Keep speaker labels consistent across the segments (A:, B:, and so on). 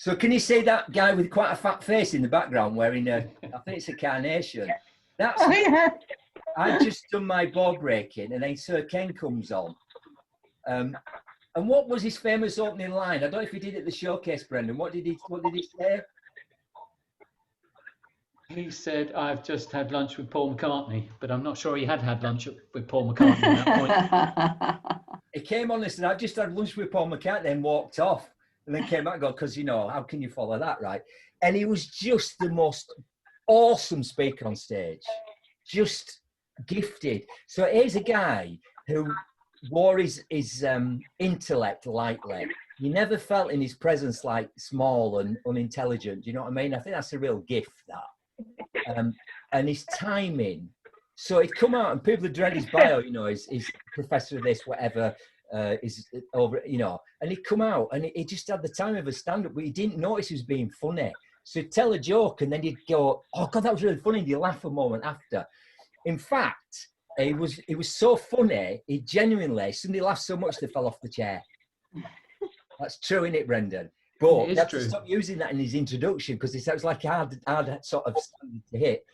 A: So can you see that guy with quite a fat face in the background wearing a, I think it's a carnation. That's,
B: Oh, yeah.
A: I just done my board breaking and then Sir Ken comes on. And what was his famous opening line? I don't know if he did it at the showcase, Brendan. What did he say?
C: He said, "I've just had lunch with Paul McCartney," but I'm not sure he had lunch with Paul McCartney at that point.
A: He came on and said, "I've just had lunch with Paul McCartney," then walked off. And then came back and go, because, you know, how can you follow that, right? And he was just the most awesome speaker on stage. Just gifted. So here's a guy who wore his intellect lightly. You never felt in his presence like small and unintelligent. Do you know what I mean? I think that's a real gift, that. And his timing. So he'd come out and people had read his bio, you know, he's professor of this, whatever, is over, you know, and he'd come out and he just had the time of a stand-up, but he didn't notice he was being funny. So he'd tell a joke and then he'd go, "Oh God, that was really funny." And he'd laugh a moment after. In fact, it was so funny, he genuinely, somebody laughed so much they fell off the chair. That's true, isn't it, Brendan? But you have to stop using that in his introduction because it sounds like a hard sort of standard to hit.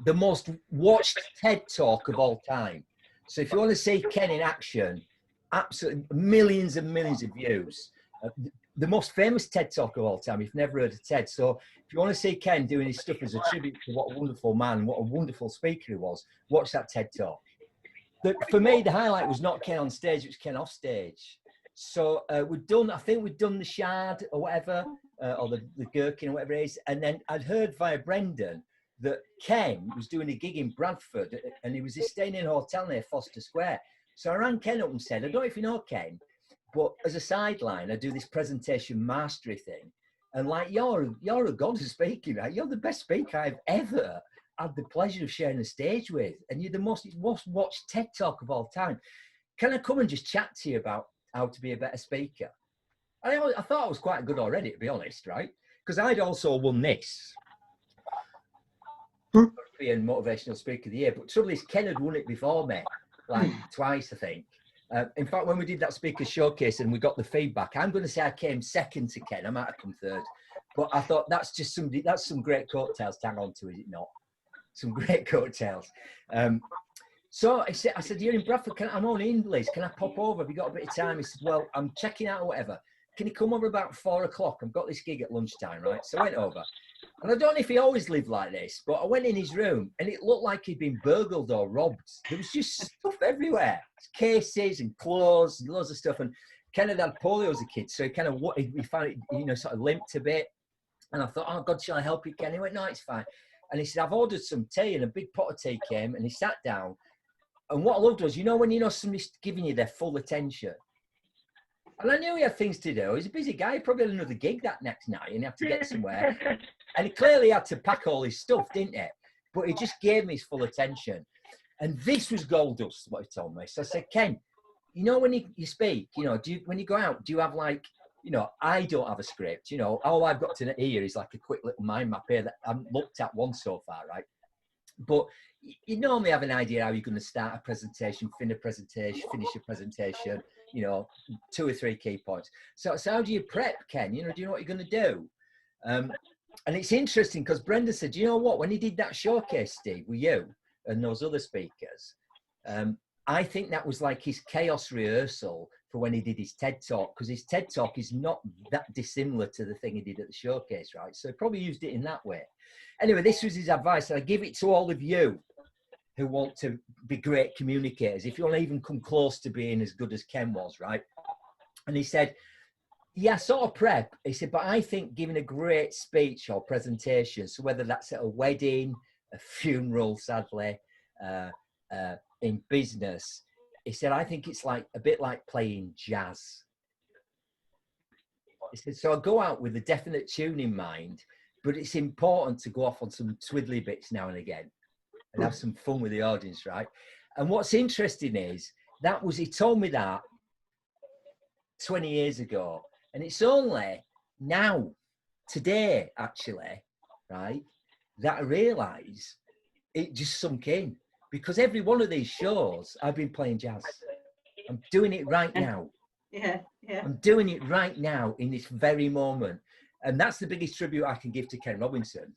A: The most watched TED Talk of all time. So if you want to see Ken in action, absolutely millions and millions of views. The most famous TED Talk of all time, if you've never heard of TED. So if you want to see Ken doing his stuff as a tribute to what a wonderful man, what a wonderful speaker he was, watch that TED Talk. But for me, the highlight was not Ken on stage, it was Ken off stage. So I think we'd done the Shard or whatever, or the Gherkin or whatever it is. And then I'd heard via Brendan that Ken was doing a gig in Bradford and he was staying in a hotel near Foster Square. So I rang Ken up and said, "I don't know if you know Ken, but as a sideline, I do this presentation mastery thing. And like, you're a god of speaking, right? You're the best speaker I've ever had the pleasure of sharing a stage with. And you're the most watched TED Talk of all time. Can I come and just chat to you about how to be a better speaker?" I thought I was quite good already, to be honest, right? Because I'd also won this European Motivational Speaker of the Year. But the trouble is, Ken had won it before me, like twice, I think. In fact, when we did that speaker showcase and we got the feedback, I'm going to say I came second to Ken. I might have come third. But I thought that's some great coattails to hang on to, is it not? Some great coattails. So I said, "You're in Bradford, I'm on in, Liz. Can I pop over? Have you got a bit of time?" He said, "Well, I'm checking out or whatever. Can you come over about 4 o'clock? I've got this gig at lunchtime," right? So I went over. And I don't know if he always lived like this, but I went in his room and it looked like he'd been burgled or robbed. There was just stuff everywhere. Cases and clothes and loads of stuff. And Ken had polio as a kid. So he found it, you know, sort of limped a bit. And I thought, "Oh God, shall I help you, Ken?" He went, "No, it's fine." And he said, "I've ordered some tea," and a big pot of tea came and he sat down. And what I loved was, you know, when you know somebody's giving you their full attention. And I knew he had things to do. He's a busy guy. He probably had another gig that next night and he had to get somewhere. And he clearly had to pack all his stuff, didn't he? But he just gave me his full attention. And this was gold dust, what he told me. So I said, "Ken, you know, when you speak, you know, when you go out, do you have like, you know, I don't have a script, you know, all I've got to hear is like a quick little mind map here that I haven't looked at once so far, right? But you normally have an idea how you're going to start a presentation, finish a presentation, you know, 2 or 3 key points. So how do you prep, Ken? You know, do you know what you're going to do?" And it's interesting because Brendan said, "You know what, when he did that showcase, Steve, with you and those other speakers, I think that was like his chaos rehearsal for when he did his TED Talk, because his TED Talk is not that dissimilar to the thing he did at the showcase, right? So he probably used it in that way." Anyway, this was his advice, and I give it to all of you who want to be great communicators. If you want to even come close to being as good as Ken was, right? And he said, "Yeah, sort of prep." He said, "But I think giving a great speech or presentation, so whether that's at a wedding, a funeral, sadly, in business," he said, "I think it's like a bit like playing jazz." He said, "So I go out with a definite tune in mind, but it's important to go off on some twiddly bits now and again and have some fun with the audience, right?" And what's interesting is he told me that 20 years ago. And it's only now, today, actually, right, that I realise it just sunk in. Because every one of these shows, I've been playing jazz. I'm doing it right now.
B: Yeah.
A: I'm doing it right now in this very moment. And that's the biggest tribute I can give to Ken Robinson.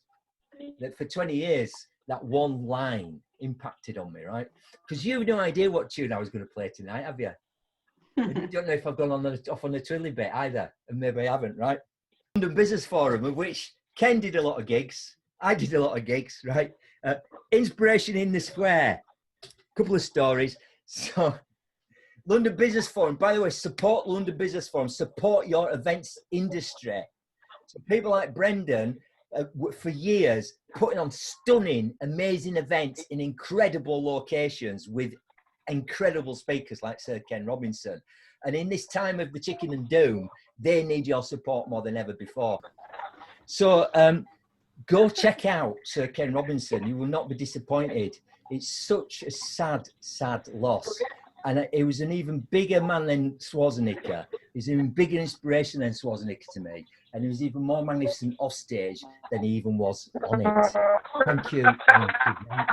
A: That for 20 years, that one line impacted on me, right? Because you have no idea what tune I was going to play tonight, have you? And you don't know if I've gone off on a trilly bit either, and maybe I haven't, right? London Business Forum, of which Ken did a lot of gigs. I did a lot of gigs, right? Inspiration in the Square. Couple of stories. So, London Business Forum, by the way, support London Business Forum, support your events industry. So people like Brendan, for years, putting on stunning, amazing events in incredible locations with incredible speakers like Sir Ken Robinson. And in this time of the chicken and doom, they need your support more than ever before. So go check out Sir Ken Robinson. You will not be disappointed. It's such a sad, sad loss. And he was an even bigger man than Schwarzenegger. He's an even bigger inspiration than Schwarzenegger to me. And he was even more magnificent off stage than he even was on it. Thank you. And good night.